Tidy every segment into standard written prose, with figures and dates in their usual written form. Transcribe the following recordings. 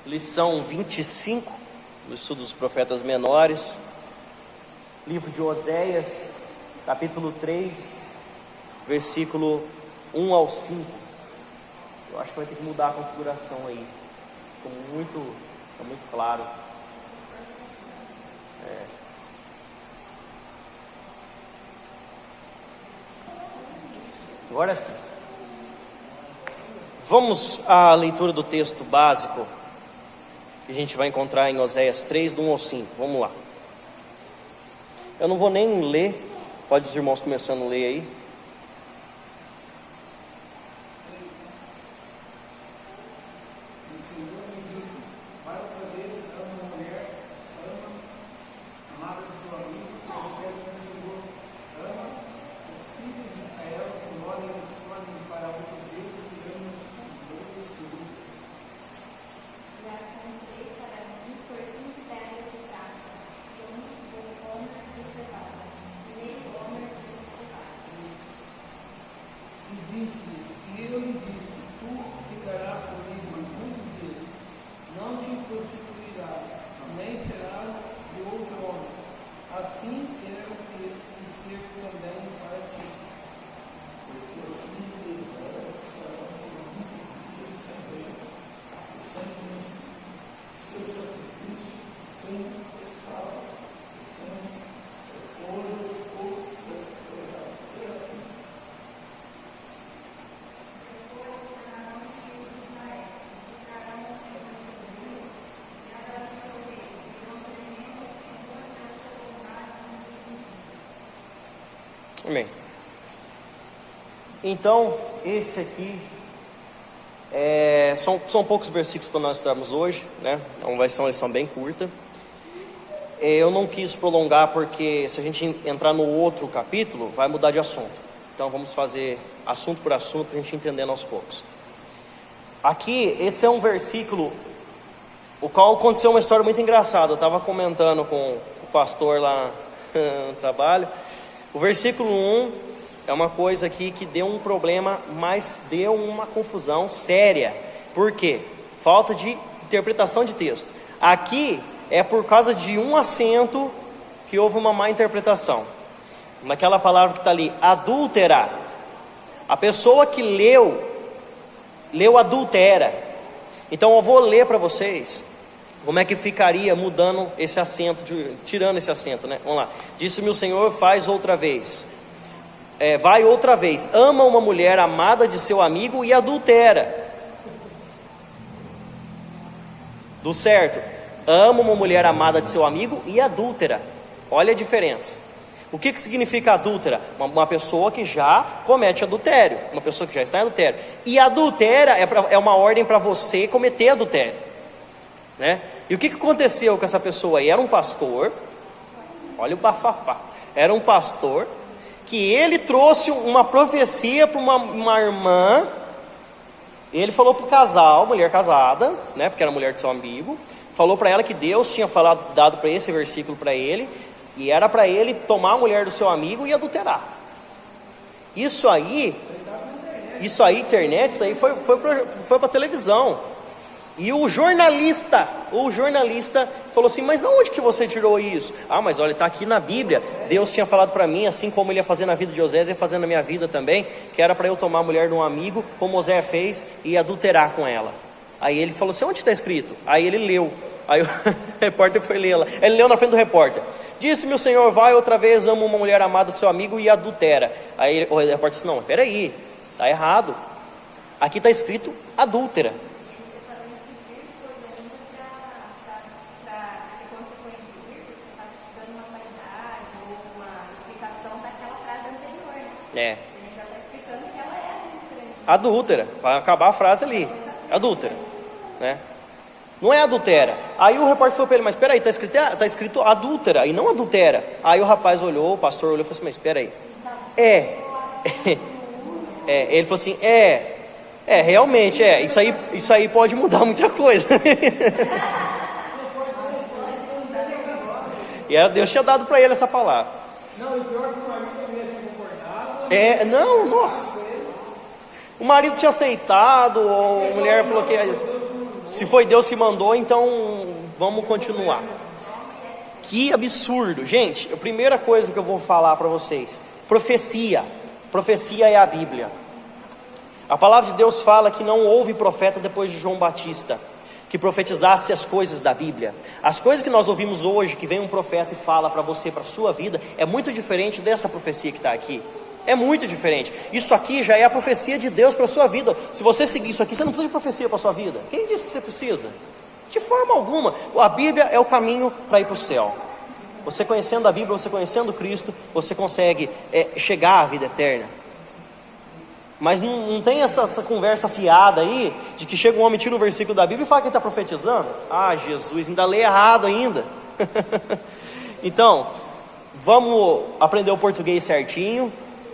Lição 25, do estudo dos profetas menores, livro de Oséias, capítulo 3, versículo 1 ao 5. Eu acho que vai ter que mudar a configuração aí, ficou muito claro. Agora sim. Vamos à leitura do texto básico que a gente vai encontrar em Oséias 3, do 1 ao 5. Vamos lá. Eu não vou nem ler, pode os irmãos começando a ler aí. Amém. Então, esse aqui são poucos versículos para nós estarmos hoje, né? Então vai ser uma lição bem curta. Eu não quis prolongar porque se a gente entrar no outro capítulo, vai mudar de assunto. Então vamos fazer assunto por assunto para a gente entendendo aos poucos. Aqui, esse é um versículo, o qual aconteceu uma história muito engraçada. Eu estava comentando com o pastor lá no trabalho. O versículo 1 é uma coisa aqui que deu um problema, mas deu uma confusão séria. Por quê? Falta de interpretação de texto. Aqui é por causa de um acento que houve uma má interpretação. Naquela palavra que está ali, adúltera. A pessoa que leu adultera. Então eu vou ler para vocês como é que ficaria mudando esse acento, tirando esse acento, né? Vamos lá. Disse-me o Senhor, faz outra vez. Vai outra vez. Ama uma mulher amada de seu amigo e adultera. Do certo. Ama uma mulher amada de seu amigo e adúltera. Olha a diferença. O que significa adúltera? Uma pessoa que já comete adultério. Uma pessoa que já está em adultério. E adultera é uma ordem para você cometer adultério, né? E o que aconteceu com essa pessoa aí? Era um pastor, olha o bafafá, era um pastor, que ele trouxe uma profecia para uma irmã, ele falou para o casal, mulher casada, né, porque era mulher de seu amigo, falou para ela que Deus tinha dado para esse versículo para ele, e era para ele tomar a mulher do seu amigo e adulterar. Isso aí, internet, isso aí foi para televisão. E o jornalista falou assim, mas de onde que você tirou isso? Ah, mas olha, está aqui na Bíblia, Deus tinha falado para mim, assim como ele ia fazer na vida de Oséias, ia fazer na minha vida também, que era para eu tomar a mulher de um amigo, como Oséias fez, e adulterar com ela. Aí ele falou assim, onde está escrito? Aí ele leu, aí o repórter foi lê-la, ele leu na frente do repórter. Disse-me o Senhor, vai outra vez, ama uma mulher amada do seu amigo e adultera. Aí o repórter disse, não, peraí, está errado, aqui está escrito adúltera. Ele ainda está explicando que ela é adúltera, para acabar a frase ali, adúltera, né? Não é adultera. Aí o repórter falou para ele, mas espera aí, está escrito adúltera e não adultera. Aí o rapaz olhou, o pastor olhou e falou assim, mas espera aí, ele falou assim, realmente, isso aí pode mudar muita coisa. E Deus tinha dado para ele essa palavra. Não, e pior que o marido também tinha concordado. Nossa. O marido tinha aceitado, ou a mulher falou que... Se foi Deus que mandou, então vamos continuar. Que absurdo. Gente, a primeira coisa que eu vou falar para vocês: profecia. Profecia é a Bíblia. A palavra de Deus fala que não houve profeta depois de João Batista que profetizasse as coisas da Bíblia. As coisas que nós ouvimos hoje, que vem um profeta e fala para você, para a sua vida, é muito diferente dessa profecia que está aqui. É muito diferente. Isso aqui já é a profecia de Deus para a sua vida. Se você seguir isso aqui, você não precisa de profecia para a sua vida. Quem disse que você precisa? De forma alguma. A Bíblia é o caminho para ir para o céu. Você conhecendo a Bíblia, você conhecendo Cristo, você consegue chegar à vida eterna. Mas não tem essa conversa fiada aí, de que chega um homem, tira um versículo da Bíblia e fala que ele está profetizando. Ah, Jesus, ainda lê errado ainda. Então, vamos aprender o português certinho,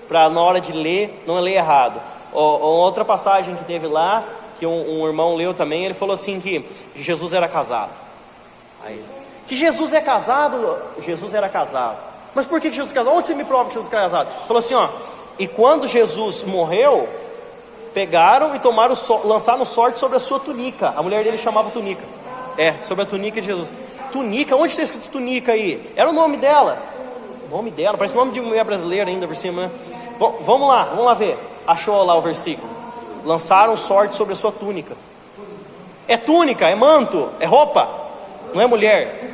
para na hora de ler, não ler errado. Outra passagem que teve lá, que um irmão leu também, ele falou assim que Jesus era casado. Aí, que Jesus é casado? Jesus era casado. Mas por que Jesus é casado? Onde você me prova que Jesus é casado? Falou assim, ó: e quando Jesus morreu, pegaram e lançaram sorte sobre a sua túnica. A mulher dele chamava túnica. Sobre a túnica de Jesus. Túnica, onde está escrito túnica aí? Era o nome dela. O nome dela, parece nome de mulher brasileira ainda por cima, né? Bom, vamos lá ver. Achou lá o versículo. Lançaram sorte sobre a sua túnica. É túnica, é manto, é roupa, não é mulher.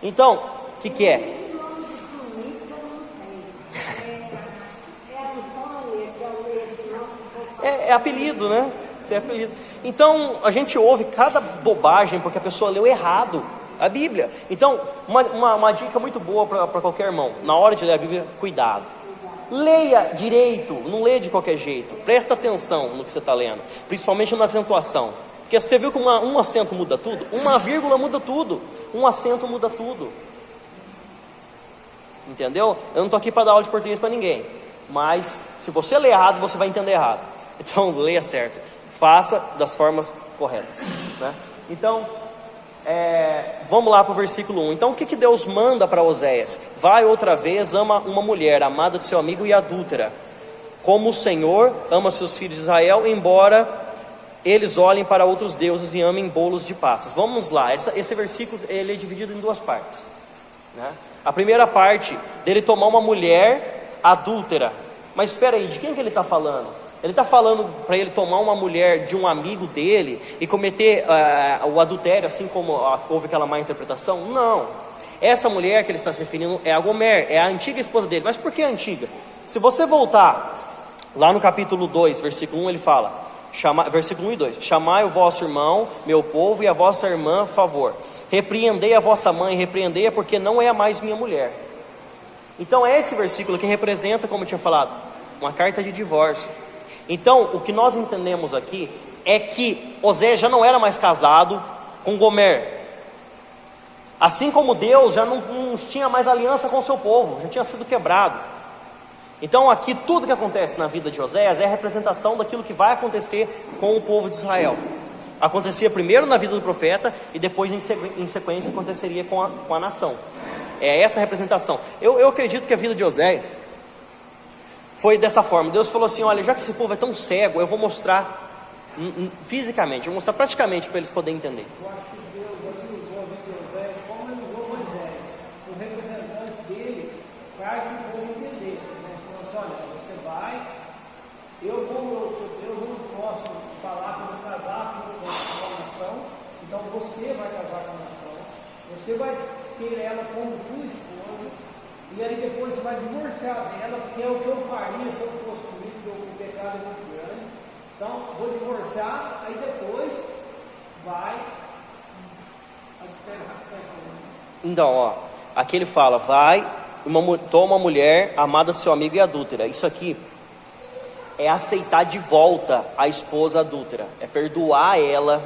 Então, o que é? É apelido, né? Isso é apelido. Então, a gente ouve cada bobagem porque a pessoa leu errado a Bíblia. Então, uma dica muito boa para qualquer irmão: na hora de ler a Bíblia, cuidado. Leia direito, não leia de qualquer jeito. Presta atenção no que você está lendo, principalmente na acentuação. Porque você viu que um acento muda tudo? Uma vírgula muda tudo. Um acento muda tudo. Entendeu? Eu não estou aqui para dar aula de português para ninguém. Mas, se você ler errado, você vai entender errado. Então, leia certo. Faça das formas corretas, né? Então, vamos lá para o versículo 1. Então, o que Deus manda para Oséias? Vai outra vez, ama uma mulher, amada de seu amigo e adúltera, como o Senhor ama seus filhos de Israel, embora eles olhem para outros deuses e amem bolos de passas. Vamos lá, esse versículo ele é dividido em duas partes, né? A primeira parte, dele tomar uma mulher adúltera. Mas espera aí, de quem que ele está falando? Ele está falando para ele tomar uma mulher de um amigo dele e cometer o adultério, assim como houve aquela má interpretação? Não. Essa mulher que ele está se referindo é a Gomer, é a antiga esposa dele. Mas por que antiga? Se você voltar lá no capítulo 2, versículo 1, ele fala, versículo 1 e 2: chamai o vosso irmão, meu povo, e a vossa irmã, favor. Repreendei a vossa mãe, repreendei-a, porque não é mais minha mulher. Então é esse versículo que representa, como eu tinha falado, uma carta de divórcio. Então, o que nós entendemos aqui é que Oséias já não era mais casado com Gomer. Assim como Deus já não tinha mais aliança com o seu povo, já tinha sido quebrado. Então aqui tudo que acontece na vida de Oséias é a representação daquilo que vai acontecer com o povo de Israel. Acontecia primeiro na vida do profeta e depois em sequência aconteceria com a nação. É essa a representação. Eu acredito que a vida de Oséias foi dessa forma. Deus falou assim: olha, já que esse povo é tão cego, eu vou mostrar fisicamente, eu vou mostrar praticamente para eles poderem entender. Eu acho que Deus ali usou a vida de Oséias como ele usou Moisés, o representante dele, para que o povo entendesse, né? Falou assim: olha, você vai, eu não posso falar que eu vou casar com a nação, então você vai casar com a nação, você vai ter ela como tua esposa, e aí depois você vai divorciar dela, porque é o que eu faria se eu fosse comigo, o pecado é muito grande. Então, vou divorciar, aí depois vai. Então, aqui ele fala: vai, toma uma mulher amada do seu amigo e adúltera. Isso aqui é aceitar de volta a esposa adúltera, é perdoar ela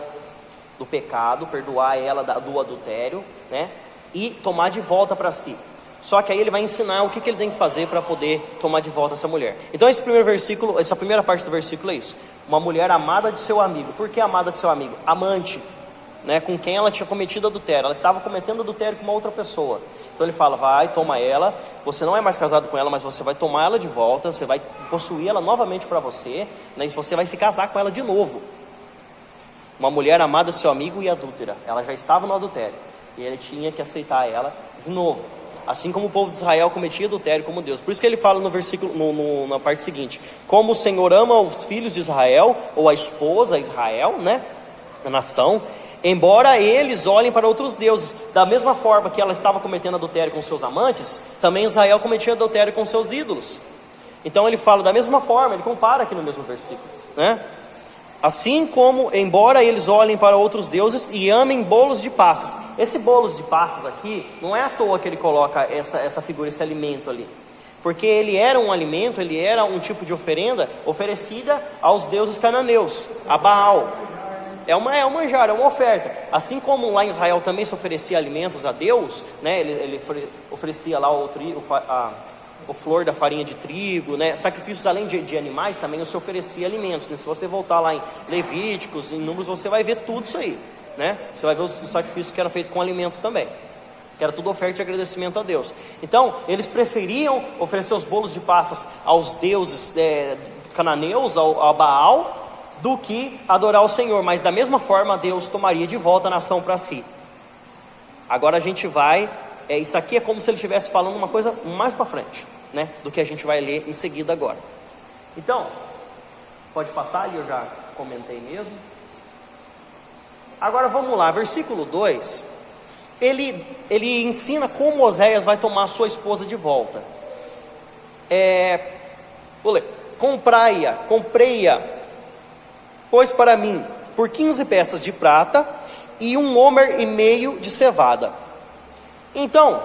do pecado, perdoar ela do adultério, né? E tomar de volta para si. Só que aí ele vai ensinar o que ele tem que fazer para poder tomar de volta essa mulher. Então esse primeiro versículo, essa primeira parte do versículo é isso: uma mulher amada de seu amigo. Por que amada de seu amigo? Amante, né? Com quem ela tinha cometido adultério. Ela estava cometendo adultério com uma outra pessoa. Então ele fala: vai, toma ela. Você não é mais casado com ela, mas você vai tomar ela de volta. Você vai possuir ela novamente para você, né? E você vai se casar com ela de novo. uma mulher amada de seu amigo e adúltera. Ela já estava no adultério, e ele tinha que aceitar ela de novo. Assim como o povo de Israel cometia adultério como Deus. Por isso que ele fala no versículo, na parte seguinte: como o Senhor ama os filhos de Israel, ou a esposa Israel, né, a nação, embora eles olhem para outros deuses. Da mesma forma que ela estava cometendo adultério com seus amantes, também Israel cometia adultério com seus ídolos. Então ele fala da mesma forma, ele compara aqui no mesmo versículo, né? Assim como, embora eles olhem para outros deuses e amem bolos de passas. Esse bolos de passas aqui, não é à toa que ele coloca essa figura, esse alimento ali. Porque ele era um alimento, ele era um tipo de oferenda oferecida aos deuses cananeus, a Baal. É um manjar, é uma oferta. Assim como lá em Israel também se oferecia alimentos a Deus, né? Ele oferecia lá o flor da farinha de trigo, né? Sacrifícios além de animais, também se oferecia alimentos, né? Se você voltar lá em Levíticos, em Números, você vai ver tudo isso aí, né? Você vai ver os sacrifícios que eram feitos com alimentos também, que era tudo oferta de agradecimento a Deus. Então eles preferiam oferecer os bolos de passas aos deuses cananeus, ao Baal, do que adorar o Senhor. Mas da mesma forma Deus tomaria de volta a nação para si. Agora a gente vai, isso aqui é como se ele estivesse falando uma coisa mais para frente, né, do que a gente vai ler em seguida agora. Então, pode passar, eu já comentei mesmo. Agora vamos lá, versículo 2, ele ensina como Oséias vai tomar sua esposa de volta. Vou ler: comprei-a, pois para mim, por 15 peças de prata e 1 homer e meio de cevada. Então,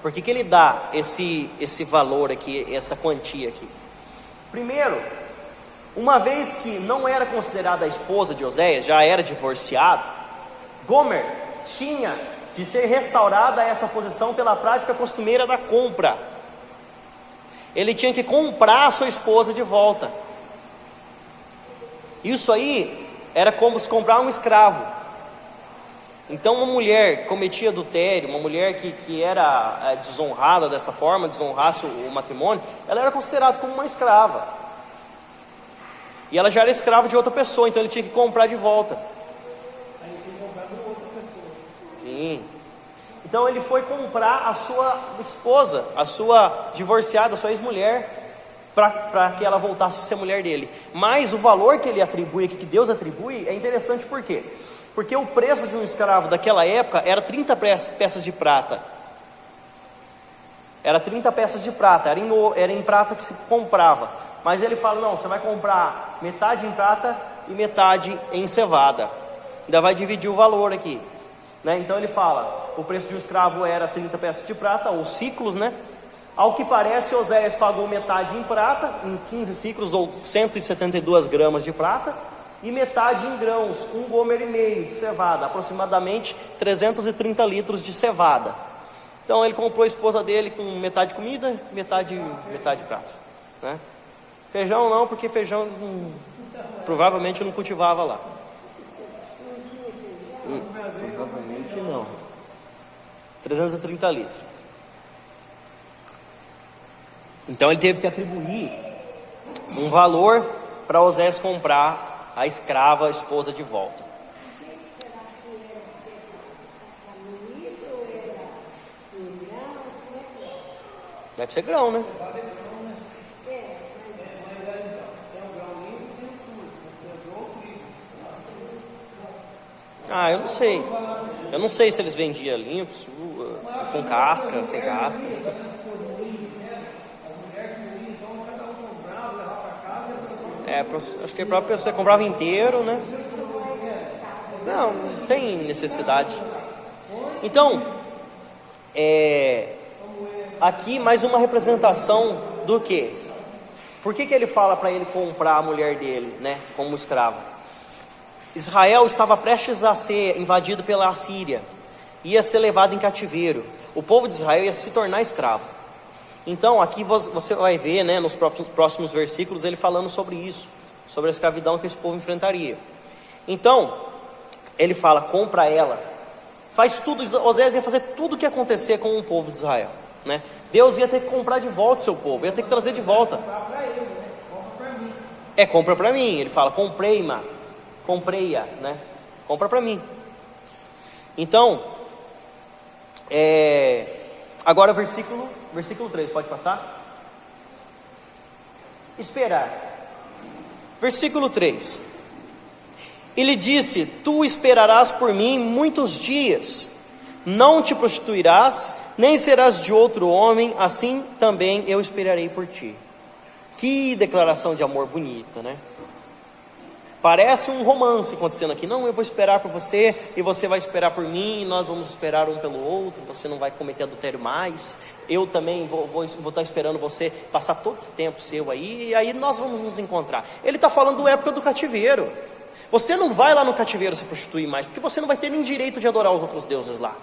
por que ele dá esse valor aqui, essa quantia aqui? Primeiro, uma vez que não era considerada a esposa de Oséias, já era divorciado, Gomer tinha de ser restaurada a essa posição pela prática costumeira da compra. Ele tinha que comprar a sua esposa de volta. Isso aí era como se comprar um escravo. Então uma mulher cometia adultério, uma mulher que era desonrada dessa forma, desonrasse o matrimônio, ela era considerada como uma escrava. E ela já era escrava de outra pessoa, então ele tinha que comprar de volta. Aí ele tinha que comprar de outra pessoa. Sim. Então ele foi comprar a sua esposa, a sua divorciada, a sua ex-mulher, para que ela voltasse a ser mulher dele. Mas o valor que ele atribui aqui, que Deus atribui, é interessante. Por quê? Porque o preço de um escravo daquela época era 30 peças de prata. Era 30 peças de prata, era em prata que se comprava. Mas ele fala: não, você vai comprar metade em prata e metade em cevada. Ainda vai dividir o valor aqui, né? Então ele fala: o preço de um escravo era 30 peças de prata, ou ciclos, né? Ao que parece, Oséias pagou metade em prata, em 15 ciclos, ou 172 gramas de prata, e metade em grãos, 1 gomer e meio de cevada, aproximadamente 330 litros de cevada. Então ele comprou a esposa dele com metade comida, metade prata, né? Feijão não, porque feijão provavelmente não cultivava lá. Provavelmente não. 330 litros. Então ele teve que atribuir um valor para Oséias comprar a escrava, a esposa de volta. Deve ser grão, né? Eu não sei. Eu não sei se eles vendiam limpos, com casca, sem casca. Acho que a própria pessoa comprava inteiro, né? Não tem necessidade. Então, aqui mais uma representação do quê? Por que ele fala para ele comprar a mulher dele, né, como escravo? Israel estava prestes a ser invadido pela Assíria, ia ser levado em cativeiro. O povo de Israel ia se tornar escravo. Então aqui você vai ver, né, nos próximos versículos, ele falando sobre isso, sobre a escravidão que esse povo enfrentaria. Então ele fala: compra ela, faz tudo. Oséias ia fazer tudo o que acontecer com o povo de Israel, né? Deus ia ter que comprar de volta o seu povo, ia ter que trazer de volta. Compra para ele, né? Compra para mim. Compra para mim. Ele fala: comprei-ma, comprei-a, né? Compra para mim. Então, agora versículo 3, pode passar? Esperar. Versículo 3. E lhe disse: tu esperarás por mim muitos dias, não te prostituirás, nem serás de outro homem, assim também eu esperarei por ti. Que declaração de amor bonita, né? Parece um romance acontecendo aqui. Não, eu vou esperar por você, e você vai esperar por mim, e nós vamos esperar um pelo outro, você não vai cometer adultério mais, eu também vou estar esperando você passar todo esse tempo seu aí, e aí nós vamos nos encontrar. Ele está falando da época do cativeiro. Você não vai lá no cativeiro se prostituir mais, porque você não vai ter nem direito de adorar os outros deuses lá.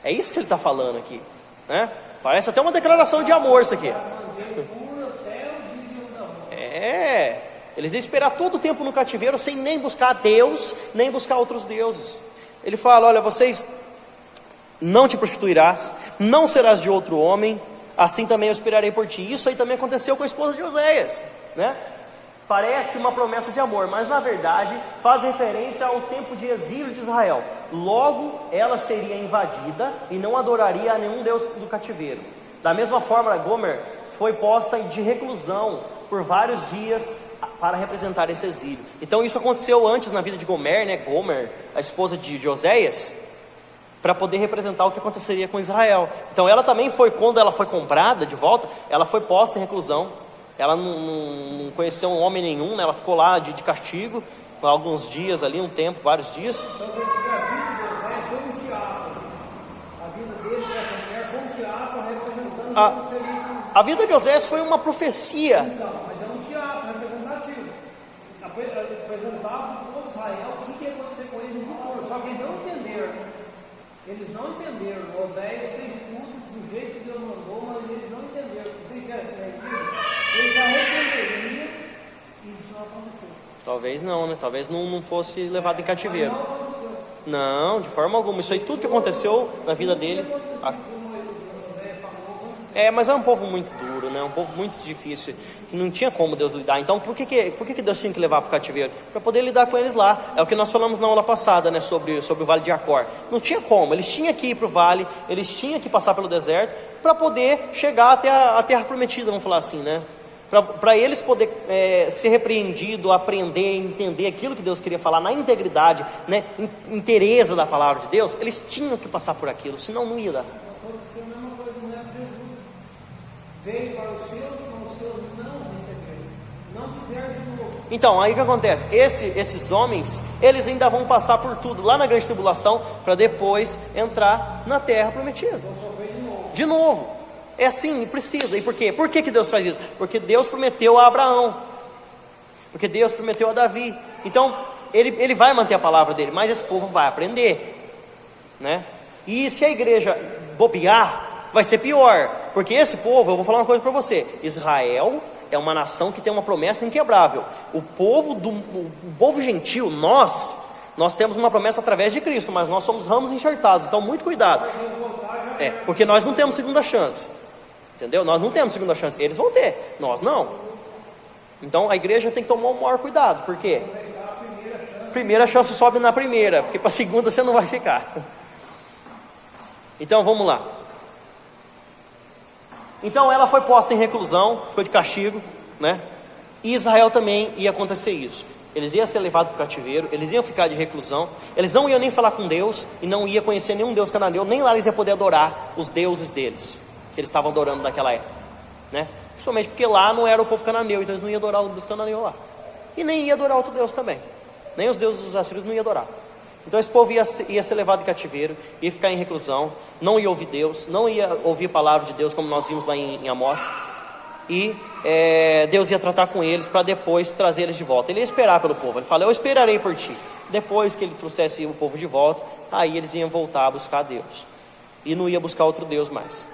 É isso que ele está falando aqui, né? Parece até uma declaração de amor isso aqui. Eles iam esperar todo o tempo no cativeiro sem nem buscar Deus, nem buscar outros deuses. Ele fala: olha, vocês não te prostituirás, não serás de outro homem, assim também eu esperarei por ti. Isso aí também aconteceu com a esposa de Oséias, né? Parece uma promessa de amor, mas na verdade faz referência ao tempo de exílio de Israel. Logo ela seria invadida e não adoraria a nenhum deus do cativeiro. Da mesma forma, Gomer foi posta de reclusão por vários dias para representar esse exílio. Então isso aconteceu antes na vida de Gomer, né? Gomer, a esposa de Oséias, para poder representar o que aconteceria com Israel. Então ela também foi, quando ela foi comprada de volta, ela foi posta em reclusão. Ela não conheceu um homem nenhum, né? Ela ficou lá de castigo por alguns dias ali, um tempo, vários dias. Então, a vida de José foi um teatro. A vida dele, dessa mulher, foi um teatro representando como seria. A vida de José foi uma profecia. Então, mas é um teatro representativo. Apresentava para o povo de Israel o que ia acontecer com eles no futuro. Só que eles não entenderam. Eles não entenderam. Oséias fez tudo do jeito que Deus mandou, mas eles não entenderam. Vocês querem entender? Ele já arrependeria e isso não aconteceu. Talvez não, né? Talvez não fosse levado em cativeiro. Não aconteceu. Não, de forma alguma. Isso aí, tudo que aconteceu na vida dele. Mas é um povo muito duro, né? Um povo muito difícil, que não tinha como Deus lidar. Então, por que Deus tinha que levar para o cativeiro? Para poder lidar com eles lá. É o que nós falamos na aula passada, né? Sobre o vale de Acor. Não tinha como. Eles tinham que ir para o vale, eles tinham que passar pelo deserto para poder chegar até a terra prometida, vamos falar assim, né? Para eles poder ser repreendido, aprender, entender aquilo que Deus queria falar na integridade, né? Inteireza da palavra de Deus, eles tinham que passar por aquilo, senão não ia dar. Aconteceu a mesma coisa com Jesus. Veio para os seus não receberam. Não quiseram de novo. Então, aí o que acontece? Esses homens, eles ainda vão passar por tudo lá na grande tribulação, para depois entrar na terra prometida. Vão sofrer De novo. É assim, precisa. E por quê? Por que Deus faz isso? Porque Deus prometeu a Abraão. Porque Deus prometeu a Davi. Então, ele vai manter a palavra dele, mas esse povo vai aprender, né? E se a igreja bobear, vai ser pior. Porque esse povo, eu vou falar uma coisa para você: Israel é uma nação que tem uma promessa inquebrável. O povo gentil, nós temos uma promessa através de Cristo, mas nós somos ramos enxertados. Então, muito cuidado. Porque nós não temos segunda chance. Entendeu? Nós não temos segunda chance. Eles vão ter, nós não. Então a igreja tem que tomar o maior cuidado. Por quê? Primeira chance sobe na primeira, porque para a segunda você não vai ficar. Então vamos lá. Então ela foi posta em reclusão, ficou de castigo, né? E Israel também ia acontecer isso. Eles iam ser levados para o cativeiro, eles iam ficar de reclusão, eles não iam nem falar com Deus, e não iam conhecer nenhum deus cananeu, nem lá eles iam poder adorar os deuses deles, que eles estavam adorando naquela época, né? Principalmente porque lá não era o povo cananeu, então eles não iam adorar o deus cananeu lá, e nem ia adorar outro deus também, nem os deuses dos assírios não iam adorar. Então esse povo ia ser levado de cativeiro, ia ficar em reclusão, não ia ouvir Deus, não ia ouvir a palavra de Deus, como nós vimos lá em Amós. E Deus ia tratar com eles para depois trazer eles de volta. Ele ia esperar pelo povo. Ele fala: eu esperarei por ti. Depois que ele trouxesse o povo de volta, aí eles iam voltar a buscar Deus, e não ia buscar outro Deus mais.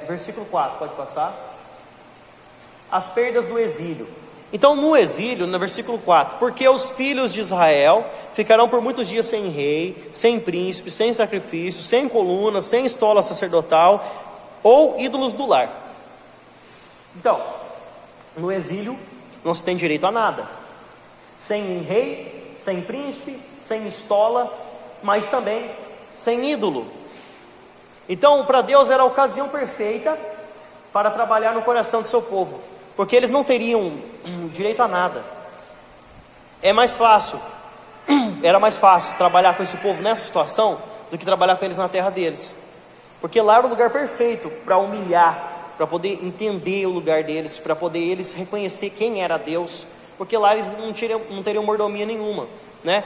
Versículo 4, pode passar. As perdas do exílio. Então no exílio, no versículo 4: porque os filhos de Israel ficarão por muitos dias sem rei, sem príncipe, sem sacrifício, sem coluna, sem estola sacerdotal ou ídolos do lar. Então, no exílio não se tem direito a nada. sem rei, sem príncipe, sem estola, mas também sem ídolo. Então, para Deus era a ocasião perfeita para trabalhar no coração do seu povo, porque eles não teriam direito a nada. Era mais fácil trabalhar com esse povo nessa situação do que trabalhar com eles na terra deles, porque lá era o lugar perfeito para humilhar, para poder entender o lugar deles, para poder eles reconhecer quem era Deus, porque lá eles não teriam mordomia nenhuma, né?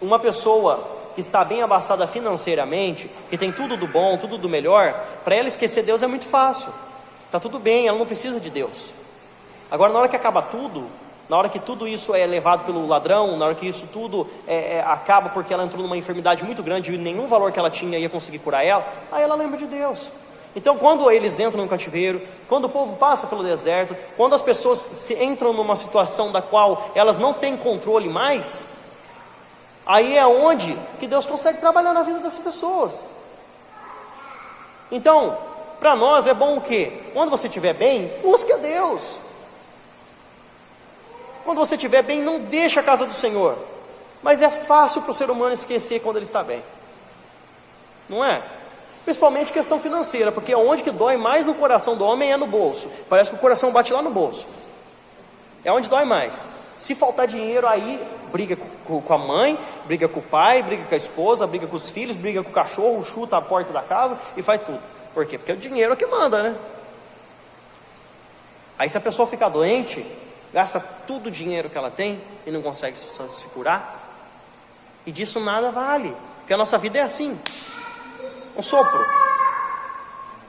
Uma pessoa que está bem abastada financeiramente, que tem tudo do bom, tudo do melhor, para ela esquecer Deus é muito fácil, está tudo bem, ela não precisa de Deus. Agora, na hora que acaba tudo, na hora que tudo isso é levado pelo ladrão, na hora que isso tudo acaba porque ela entrou numa enfermidade muito grande e nenhum valor que ela tinha ia conseguir curar ela, aí ela lembra de Deus. Então, quando eles entram no cativeiro, quando o povo passa pelo deserto, quando as pessoas entram numa situação da qual elas não têm controle mais, aí é onde que Deus consegue trabalhar na vida dessas pessoas. Então, para nós é bom o quê? Quando você estiver bem, busque a Deus. Quando você estiver bem, não deixe a casa do Senhor. Mas é fácil para o ser humano esquecer quando ele está bem, não é? Principalmente questão financeira, porque onde que dói mais no coração do homem é no bolso. Parece que o coração bate lá no bolso, é onde dói mais. Se faltar dinheiro, aí briga com a mãe, briga com o pai, briga com a esposa, briga com os filhos, briga com o cachorro, chuta a porta da casa e faz tudo. Por quê? Porque é o dinheiro que manda, né? Aí se a pessoa ficar doente, gasta tudo o dinheiro que ela tem e não consegue se curar, e disso nada vale, porque a nossa vida é assim, um sopro.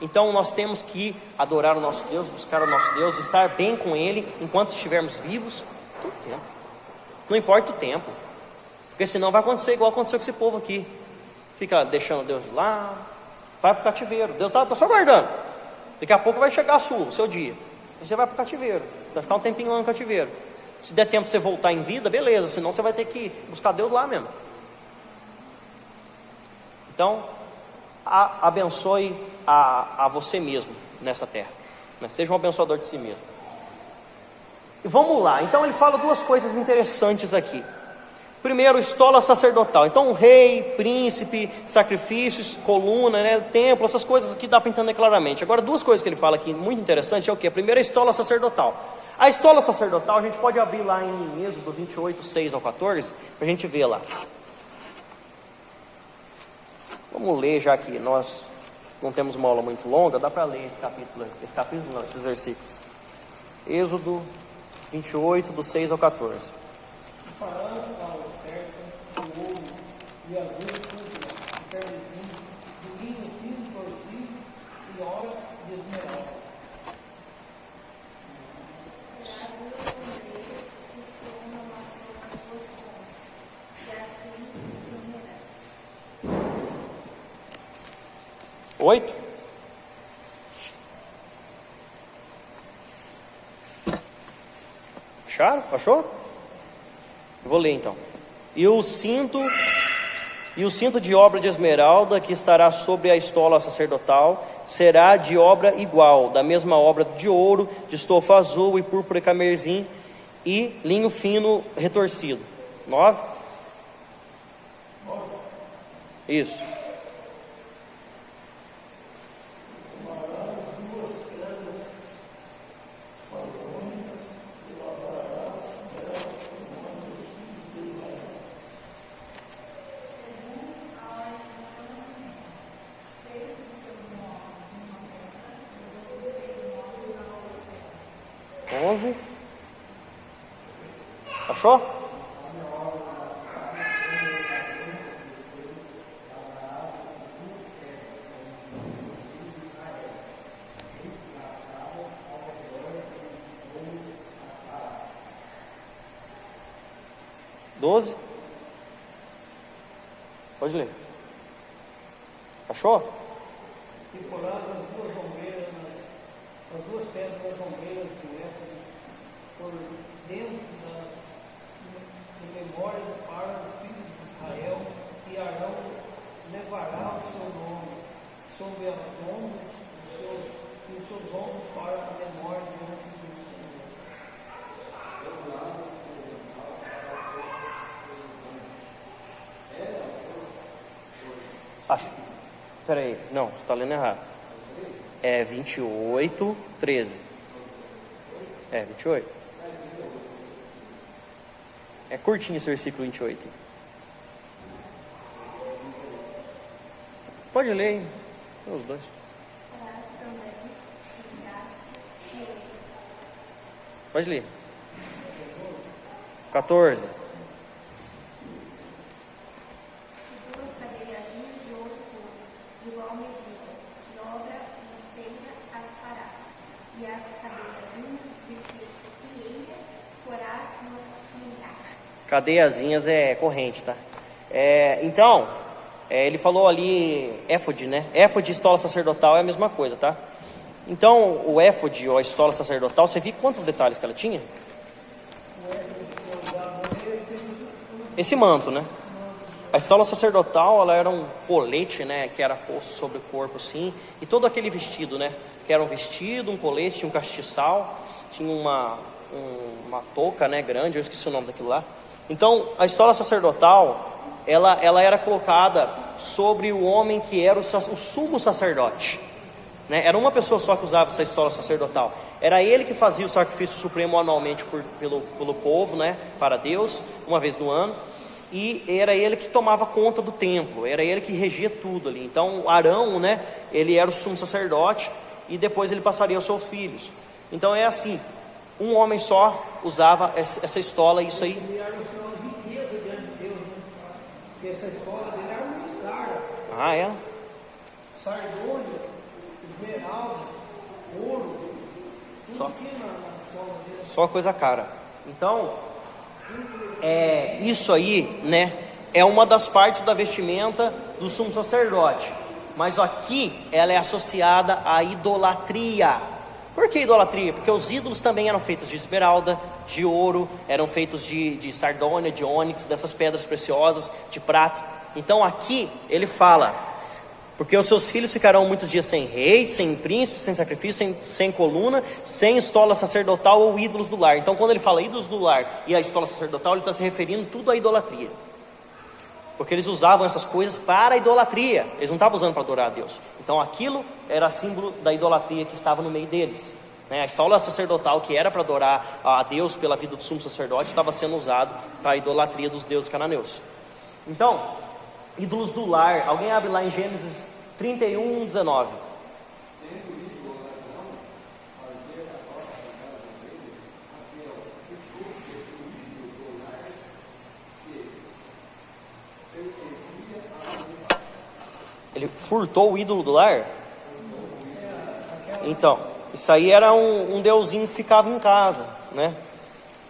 Então nós temos que adorar o nosso Deus, buscar o nosso Deus, estar bem com Ele enquanto estivermos vivos, todo tempo. Não importa o tempo, porque senão vai acontecer igual aconteceu com esse povo aqui. Fica deixando Deus de lá, vai para o cativeiro. Deus está só guardando. Daqui a pouco vai chegar o seu dia, e você vai para o cativeiro, vai ficar um tempinho lá no cativeiro. Se der tempo de você voltar em vida, beleza, senão você vai ter que buscar Deus lá mesmo. Então, abençoe a você mesmo nessa terra, né? Seja um abençoador de si mesmo. E vamos lá, então ele fala duas coisas interessantes aqui. Primeiro, estola sacerdotal. Então, rei, príncipe, sacrifícios, coluna, né, templo, essas coisas aqui dá para entender claramente. Agora, duas coisas que ele fala aqui muito interessante é o que? A primeira é a estola sacerdotal. A estola sacerdotal a gente pode abrir lá em Êxodo 28, 6 ao 14, para a gente ver lá. Vamos ler, já que nós não temos uma aula muito longa, dá para ler esses versículos. Êxodo 28, do 6 ao 14. Farão a oferta do ouro e azul púrpura, de carmesim, do linho fino torcido e óleo de esmeralda. Oito? Acharam? Achou? Eu vou ler então. E o cinto de obra de esmeralda que estará sobre a estola sacerdotal será de obra igual, da mesma obra de ouro, de estofa azul e púrpura e carmesim e linho fino retorcido. 9? Isso. Achou? Doze? Pode ler. Achou? E coloca as duas ombreiras, as duas pedras das ombreiras de mestre por dentro de memória para os filhos de Israel, e Arão levará o seu nome sobre os ombros e os seus ombros para a memória diante do Senhor. Acho. Peraí, não, você está lendo errado. É 28, 13. É, 28. É curtinho esse versículo 28. Pode ler, hein? Os dois. Pode ler. 14. Cadeiazinhas é corrente, tá? Então, ele falou ali éfode, né? Éfode e estola sacerdotal é a mesma coisa, tá? Então, o éfode ou a estola sacerdotal, você viu quantos detalhes que ela tinha? Esse manto, né? A estola sacerdotal, ela era um colete, né? Que era posto sobre o corpo, assim. E todo aquele vestido, né? Que era um vestido, um colete, tinha um castiçal, tinha uma touca, né? Grande, eu esqueci o nome daquilo lá. Então, a estola sacerdotal, ela era colocada sobre o homem que era o sumo sacerdote, né? Era uma pessoa só que usava essa estola sacerdotal. Era ele que fazia o sacrifício supremo anualmente pelo povo, né? Para Deus, uma vez no ano. E era ele que tomava conta do templo, era ele que regia tudo ali. Então, Arão, né? Ele era o sumo sacerdote e depois ele passaria aos seus filhos. Então, é assim. Um homem só usava essa estola, isso aí. Ele era um sinal de riqueza diante de Deus, né? Porque essa estola dele era muito cara. Ah, é? Sardônia, esmeralda, ouro, tudo aqui na estola dele. Só coisa cara. Então, isso aí, né? É uma das partes da vestimenta do sumo sacerdote. Mas aqui ela é associada à idolatria. Por que idolatria? Porque os ídolos também eram feitos de esmeralda, de ouro, eram feitos de sardônia, de ônix, dessas pedras preciosas, de prata. Então aqui ele fala: porque os seus filhos ficarão muitos dias sem rei, sem príncipe, sem sacrifício, sem coluna, sem estola sacerdotal ou ídolos do lar. Então quando ele fala ídolos do lar e a estola sacerdotal, ele está se referindo tudo à idolatria. Porque eles usavam essas coisas para a idolatria. Eles não estavam usando para adorar a Deus. Então aquilo era símbolo da idolatria que estava no meio deles, né? A estola sacerdotal, que era para adorar a Deus pela vida do sumo sacerdote, estava sendo usado para a idolatria dos deuses cananeus. Então, ídolos do lar. Alguém abre lá em Gênesis 31, 19. Ele furtou o ídolo do lar? Então, isso aí era um deusinho que ficava em casa, né?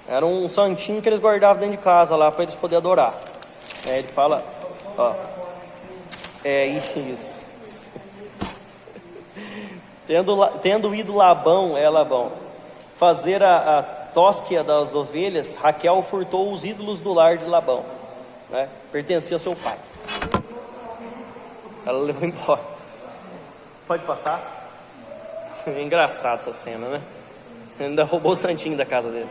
Era um santinho que eles guardavam dentro de casa lá para eles poderem adorar. Ele fala, ó, isso. Tendo ido Labão, fazer a tosquia das ovelhas, Raquel furtou os ídolos do lar de Labão, né? Pertencia ao seu pai. Ela levou embora. Pode passar? É engraçado essa cena, né? Ainda roubou o santinho da casa dele.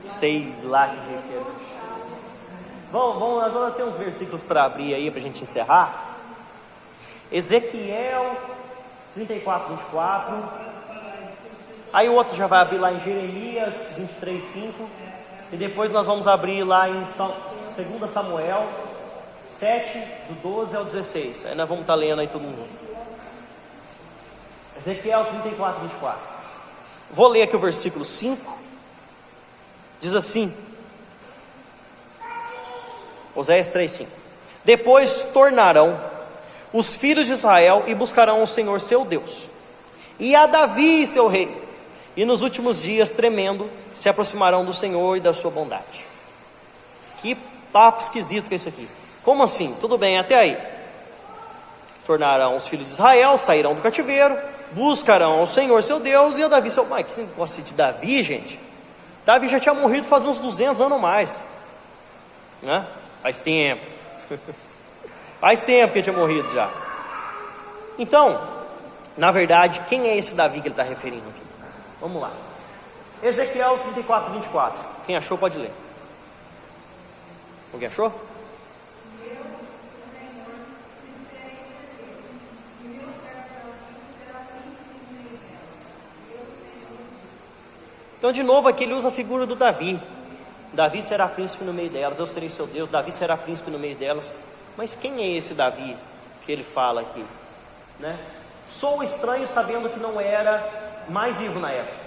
Sei lá que é. Vamos, agora tem uns versículos para abrir aí para a gente encerrar. Ezequiel 34, 24. Aí o outro já vai abrir lá em Jeremias 23, 5. E depois nós vamos abrir lá em 2 Samuel 7, do 12 ao 16. Aí nós vamos estar lendo aí todo mundo. Ezequiel 34, 24. Vou ler aqui o versículo 5. Diz assim: Oséias 3, 5. Depois tornarão os filhos de Israel e buscarão o Senhor seu Deus, e a Davi seu rei. E nos últimos dias, tremendo, se aproximarão do Senhor e da sua bondade. Que papo esquisito que é isso aqui. Como assim? Tudo bem, até aí. Tornarão os filhos de Israel, sairão do cativeiro, buscarão ao Senhor seu Deus e a Davi seu... Mas que negócio de Davi, gente? Davi já tinha morrido faz uns 200 anos ou mais, né? Faz tempo. Faz tempo que ele tinha morrido já. Então, na verdade, quem é esse Davi que ele está referindo aqui? Vamos lá. Ezequiel 34, 24. Quem achou pode ler. Alguém achou? Então, de novo, aqui ele usa a figura do Davi. Davi será príncipe no meio delas, eu serei seu Deus, Davi será príncipe no meio delas. Mas quem é esse Davi que ele fala aqui? Né? Sou estranho sabendo que não era mais vivo na época.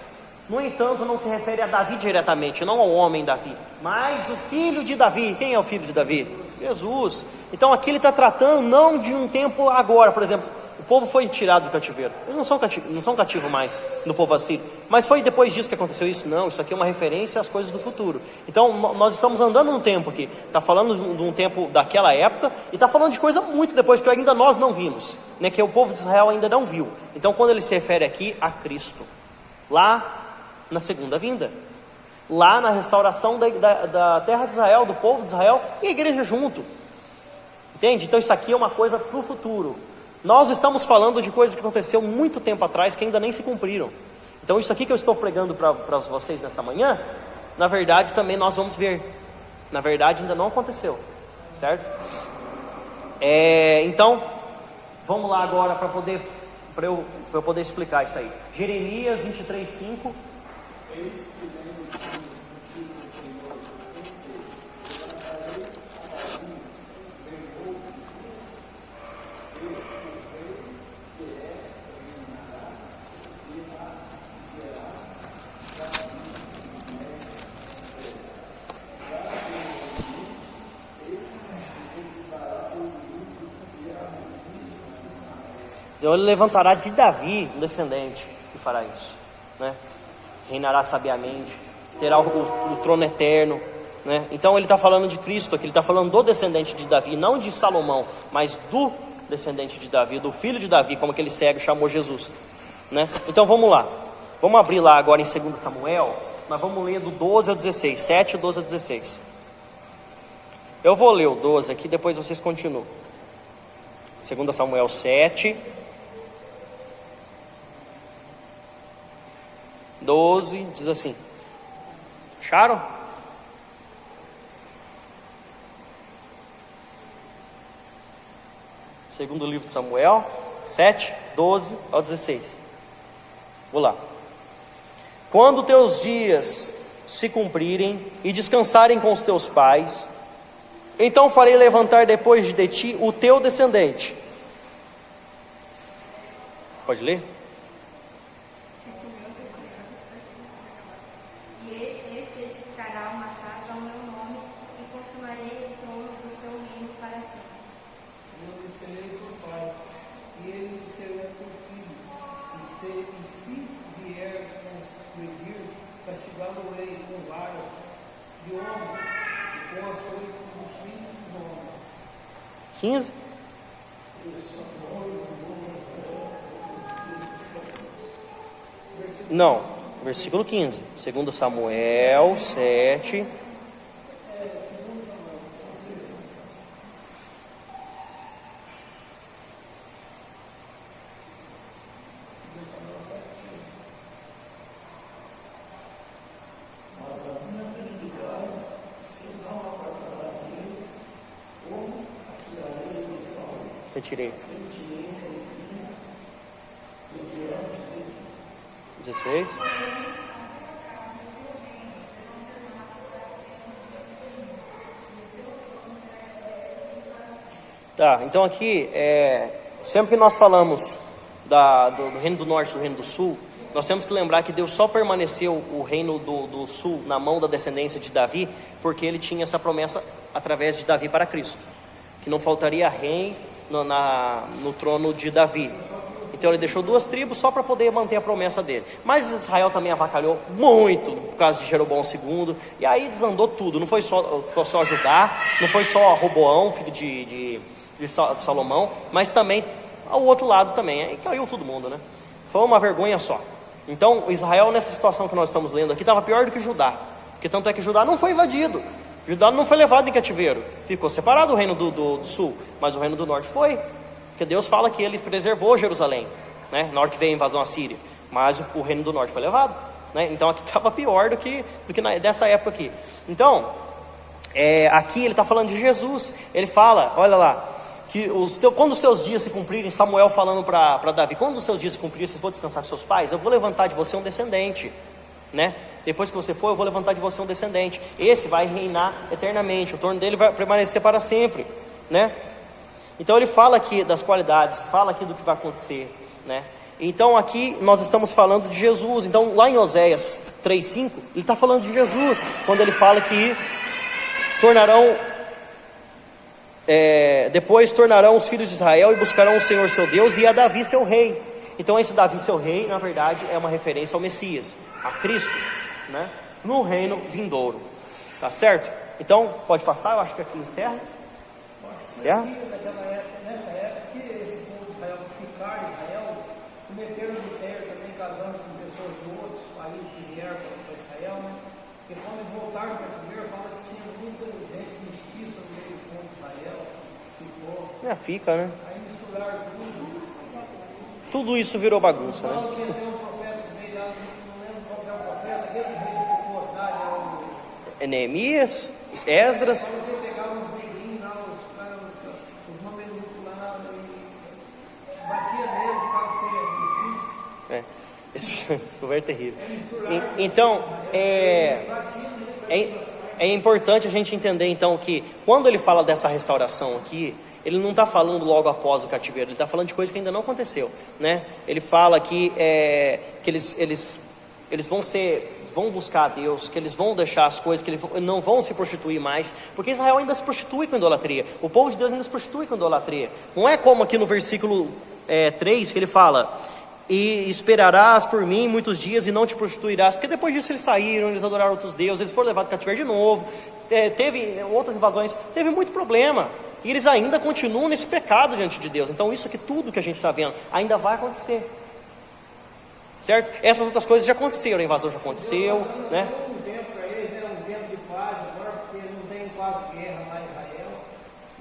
No entanto, não se refere a Davi diretamente, não ao homem Davi, mas o filho de Davi. Quem é o filho de Davi? Jesus. Então aqui ele está tratando não de um tempo agora. Por exemplo, o povo foi tirado do cativeiro. Eles não são cativos mais no povo assírio. Mas foi depois disso que aconteceu isso? Não, isso aqui é uma referência às coisas do futuro. Então nós estamos andando num tempo aqui. Está falando de um tempo daquela época. E está falando de coisa muito depois que ainda nós não vimos, né? Que o povo de Israel ainda não viu. Então quando ele se refere aqui a Cristo, lá na segunda vinda, lá na restauração da terra de Israel, do povo de Israel e a igreja junto. Entende? Então isso aqui é uma coisa para o futuro. Nós estamos falando de coisas que aconteceu muito tempo atrás, que ainda nem se cumpriram. Então isso aqui que eu estou pregando para vocês nessa manhã, na verdade também nós vamos ver. Na verdade ainda não aconteceu, certo? Então, vamos lá agora para eu poder explicar isso aí. Jeremias 23, 5. Então ele levantará de Davi um descendente que fará isso, né? Reinará sabiamente, terá o trono eterno, né? Então ele está falando de Cristo aqui, ele está falando do descendente de Davi, não de Salomão, mas do descendente de Davi, do filho de Davi, como aquele cego chamou Jesus, né? Então vamos lá, vamos abrir lá agora em 2 Samuel, nós vamos ler do 12 ao 16, 7, 12 ao 16. Eu vou ler o 12 aqui, depois vocês continuam. 2 Samuel 7, 12, diz assim. Acharam? Segundo livro de Samuel 7, 12 ao 16. Vou lá. Quando teus dias se cumprirem e descansarem com os teus pais, então farei levantar depois de ti o teu descendente. Pode ler? castigá-lo-ei com varas de homem e com açoite dos filhos dos homens. 15. Não, versículo 15. 2 Samuel 7. Retirei. 16. Tá, então aqui, sempre que nós falamos do reino do norte e do reino do sul, nós temos que lembrar que Deus só permaneceu o reino do sul na mão da descendência de Davi, porque ele tinha essa promessa através de Davi para Cristo, que não faltaria rei no trono de Davi. Então ele deixou 2 tribos só para poder manter a promessa dele. Mas Israel também avacalhou muito por causa de Jeroboão II, e aí desandou tudo. Não foi só Judá, não foi só Roboão, filho de Salomão, mas também ao outro lado também. Aí caiu todo mundo, né? Foi uma vergonha só. Então Israel, nessa situação que nós estamos lendo aqui, estava pior do que Judá, porque tanto é que Judá não foi invadido, Judá não foi levado em cativeiro, ficou separado o reino do sul, mas o reino do norte foi, porque Deus fala que ele preservou Jerusalém, né? Na hora que veio a invasão assíria, mas o reino do norte foi levado. né? Então aqui estava pior do que dessa época aqui. Então, aqui ele está falando de Jesus. Ele fala, olha lá, que quando os seus dias se cumprirem, Samuel falando para Davi, quando os seus dias se cumprirem, se for descansar com seus pais, eu vou levantar de você um descendente, né? Depois que você for, eu vou levantar de você um descendente. Esse vai reinar eternamente, o trono dele vai permanecer para sempre, né? Então ele fala aqui das qualidades, fala aqui do que vai acontecer, né? Então aqui nós estamos falando de Jesus. Então lá em Oséias 3:5, ele está falando de Jesus, quando ele fala que depois tornarão os filhos de Israel e buscarão o Senhor seu Deus e a Davi seu rei. Então esse Davi seu rei, na verdade, é uma referência ao Messias, a Cristo, né? No reino vindouro, tá certo? Então pode passar, eu acho que aqui encerra. Encerra. Nessa época que esse povo de Israel, ficar em Israel, cometeram adultério também, casando com pessoas de outros países que vieram para Israel, né? Porque quando eles voltaram para Israel, fala que tinha muita gente mestiça no meio do povo de Israel, ficou. Fica, né? Aí misturaram tudo. Tudo isso virou bagunça, né? Fala que tem um profeta que veio lá, não lembro qual que é o profeta, aquele que reedificou a cidade, Neemias, Esdras. Esse governo é terrível. Então, é importante a gente entender então que quando ele fala dessa restauração aqui, ele não está falando logo após o cativeiro, ele está falando de coisa que ainda não aconteceu, né? Ele fala que eles vão buscar a Deus, que eles vão deixar as coisas, que eles não vão se prostituir mais, porque Israel ainda se prostitui com idolatria, o povo de Deus ainda se prostitui com idolatria. Não é como aqui no versículo 3 que ele fala: e esperarás por mim muitos dias e não te prostituirás, porque depois disso eles saíram, eles adoraram outros deuses, eles foram levados cativeiro de novo, teve outras invasões, teve muito problema, e eles ainda continuam nesse pecado diante de Deus. Então isso aqui, tudo que a gente está vendo, ainda vai acontecer, certo? Essas outras coisas já aconteceram, a invasão já aconteceu, né? Um tempo para eles, né? Um tempo de paz agora, porque não tem quase guerra lá em Israel,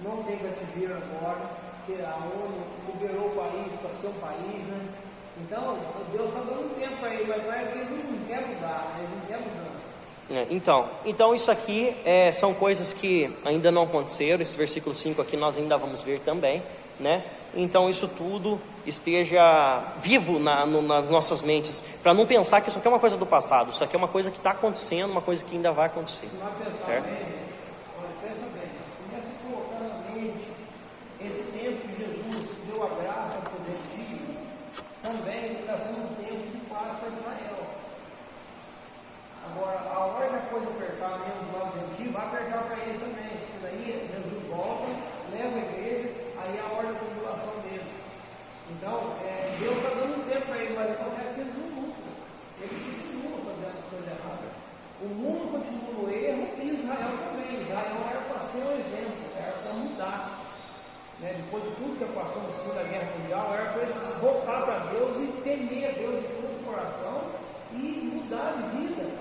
não tem cativeiro agora, porque a ONU liberou o país para ser um país, né? Então, Deus está dando um tempo para ele, mas parece que ele não quer mudar, ele não quer mudança. Então isso aqui são coisas que ainda não aconteceram. Esse versículo 5 aqui nós ainda vamos ver também, né? Então isso tudo esteja vivo nas nossas mentes, para não pensar que isso aqui é uma coisa do passado. Isso aqui é uma coisa que está acontecendo, uma coisa que ainda vai acontecer. Se nós pensar certo? bem, olha, pensa bem, começa a colocar na mente esse tempo que Jesus deu a graça para os gentios, também está sendo um tempo de paz para Israel. Agora, a hora que a coisa apertar mesmo do lado gentil, vai apertar para eles também, porque daí Jesus volta, leva a igreja, aí é a hora da tribulação deles. Então, Deus está dando um tempo para eles, mas acontece que eles não mudam. Eles continuam fazendo as coisas erradas. O mundo continua no erro e Israel também. Israel era para ser um exemplo, era para mudar. Depois de tudo que passou na Segunda Guerra Mundial, era para eles voltar para Deus e temer a Deus de todo o coração e mudar de vida.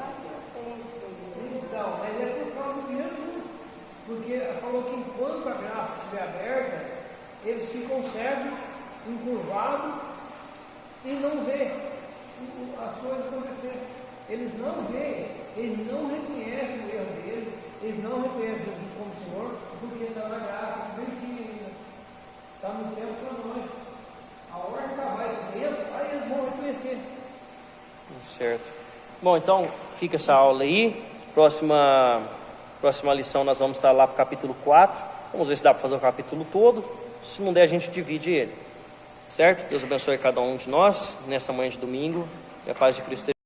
Então, mas é por causa de Jesus, porque falou que enquanto a graça estiver aberta, eles ficam cegos, encurvados e não vê as coisas acontecer. Eles não veem, eles não reconhecem o erro deles, eles não reconhecem Jesus como Senhor, porque está na graça, verdinha ainda. Está no tempo para nós. A hora que acabar esse tempo, aí eles vão reconhecer. Certo. Bom, então fica essa aula aí. Próxima lição nós vamos estar lá para o capítulo 4. Vamos ver se dá para fazer o capítulo todo. Se não der, a gente divide ele. Certo? Deus abençoe cada um de nós nessa manhã de domingo. E a paz de Cristo